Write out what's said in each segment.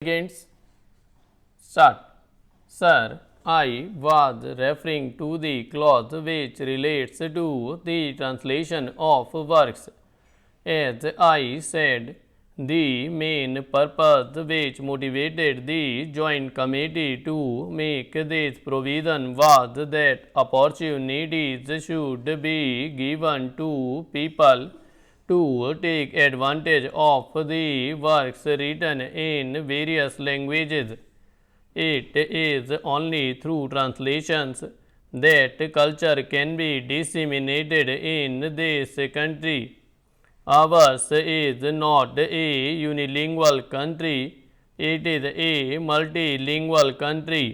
begins. Start. Sir, I was referring to the clause which relates to the translation of works. As I said, the main purpose which motivated the Joint Committee to make this provision was that opportunities should be given to people to take advantage of the works written in various languages. It is only through translations that culture can be disseminated in this country. Ours is not a unilingual country, it is a multilingual country.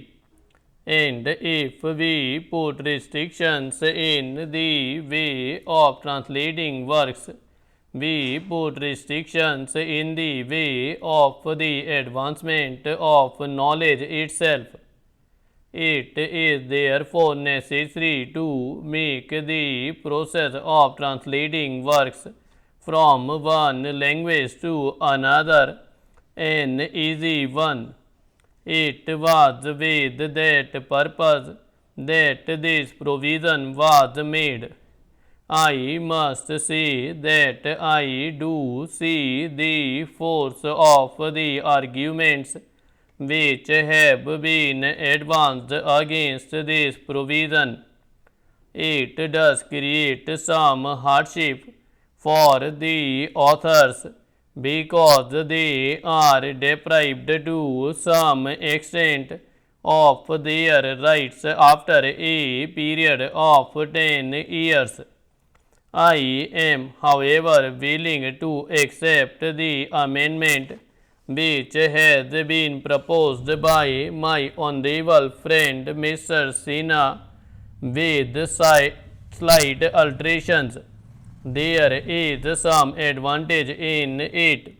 And if we put restrictions in the way of translating works, we put restrictions in the way of the advancement of knowledge itself. It is therefore necessary to make the process of translating works from one language to another an easy one. It was with that purpose that this provision was made. I must say that I do see the force of the arguments which have been advanced against this provision. It does create some hardship for the authors because they are deprived to some extent of their rights after a period of 10 years. I am, however, willing to accept the amendment which has been proposed by my honorable friend Mr. Sinha with slight alterations. There is some advantage in it.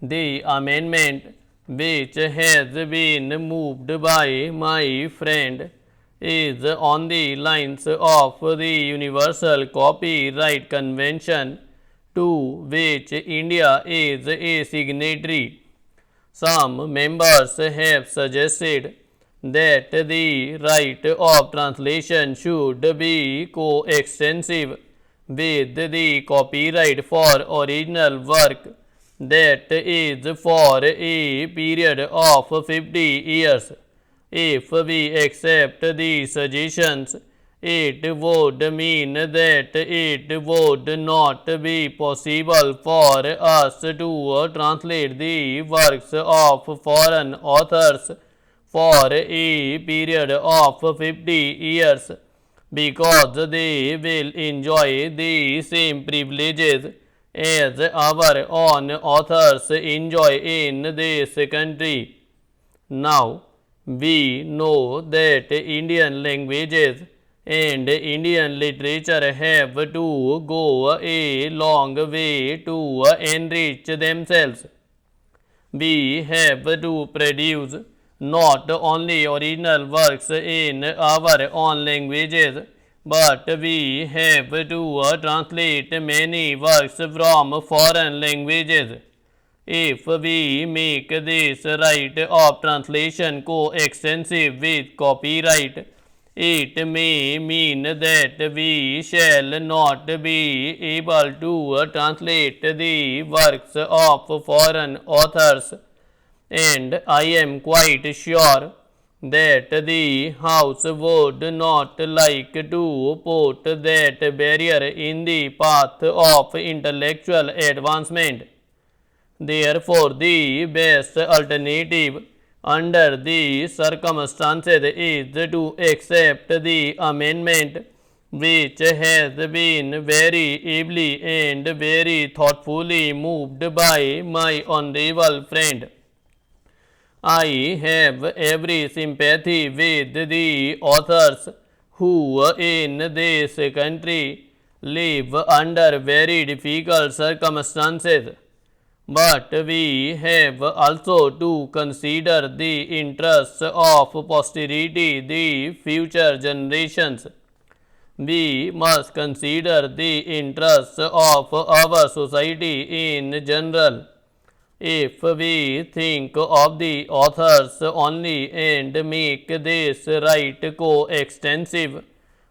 The amendment which has been moved by my friend is on the lines of the Universal Copyright Convention to which India is a signatory. Some members have suggested that the right of translation should be coextensive with the copyright for original work that is for a period of 50 years. If we accept the suggestions, it would mean that it would not be possible for us to translate the works of foreign authors for a period of 50 years because they will enjoy the same privileges as our own authors enjoy in this country. Now, we know that Indian languages and Indian literature have to go a long way to enrich themselves. We have to produce not only original works in our own languages, but we have to translate many works from foreign languages. If we make this right of translation coextensive with copyright, it may mean that we shall not be able to translate the works of foreign authors, and I am quite sure that the House would not like to put that barrier in the path of intellectual advancement. Therefore, the best alternative under the circumstances is to accept the amendment which has been very ably and very thoughtfully moved by my honorable friend. I have every sympathy with the authors who in this country live under very difficult circumstances. But we have also to consider the interests of posterity, the future generations. We must consider the interests of our society in general. If we think of the authors only and make this right coextensive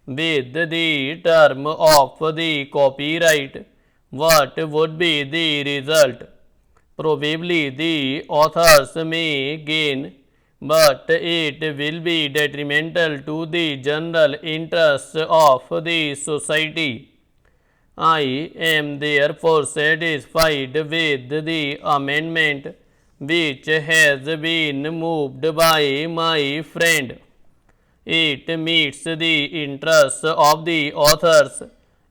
with the term of the copyright, what would be the result? Probably the authors may gain, but it will be detrimental to the general interests of the society. I am therefore satisfied with the amendment which has been moved by my friend. It meets the interests of the authors.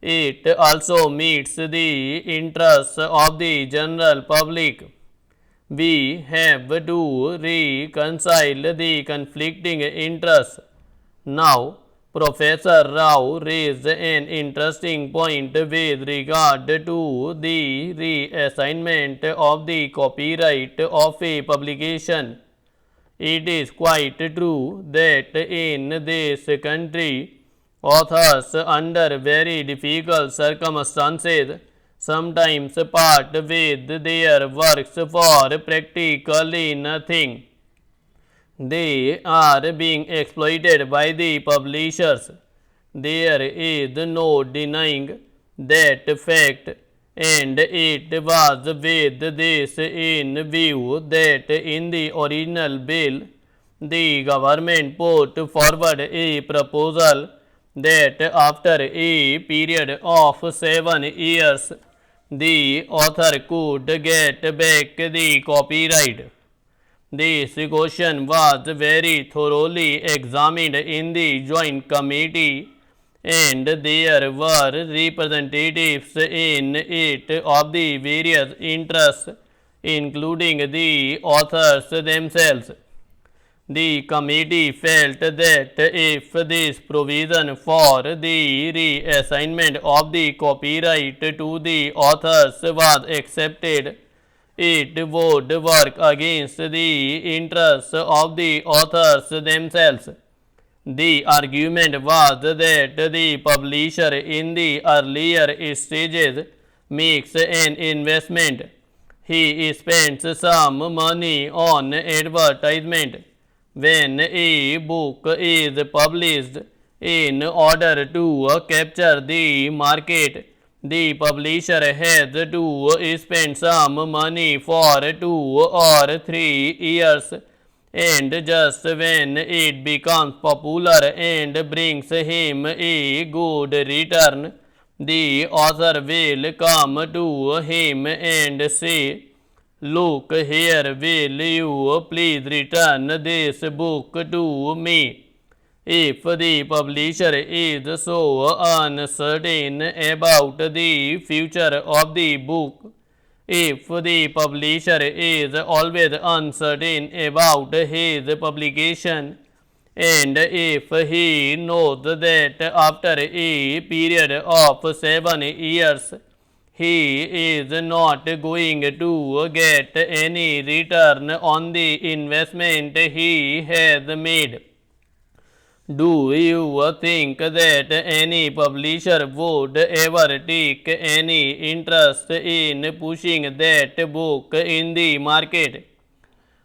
It also meets the interests of the general public. We have to reconcile the conflicting interests. Now, Professor Rao raised an interesting point with regard to the reassignment of the copyright of a publication. It is quite true that in this country, authors under very difficult circumstances sometimes part with their works for practically nothing. They are being exploited by the publishers. There is no denying that fact, and it was with this in view that in the original bill the government put forward a proposal that after a period of 7 years the author could get back the copyright. This question was very thoroughly examined in the joint committee, and there were representatives in it of the various interests, including the authors themselves. The committee felt that if this provision for the reassignment of the copyright to the authors was accepted, it would work against the interests of the authors themselves. The argument was that the publisher in the earlier stages makes an investment. He spends some money on advertisement when a book is published in order to capture the market. The publisher has to spend some money for 2 or 3 years, and just when it becomes popular and brings him a good return, the author will come to him and say, "Look here, will you please return this book to me?" If the publisher is so uncertain about the future of the book, if the publisher is always uncertain about his publication, and if he knows that after a period of 7 years he is not going to get any return on the investment he has made, do you think that any publisher would ever take any interest in pushing that book in the market?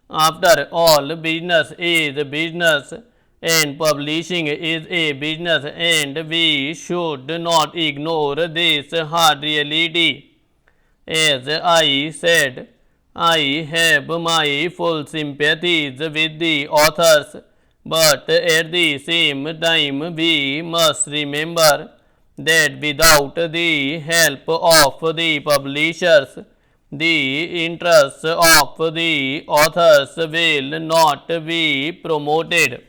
After all, business is business, and publishing is a business, and we should not ignore this hard reality. As I said, I have my full sympathies with the authors, but at the same time we must remember that without the help of the publishers, the interests of the authors will not be promoted.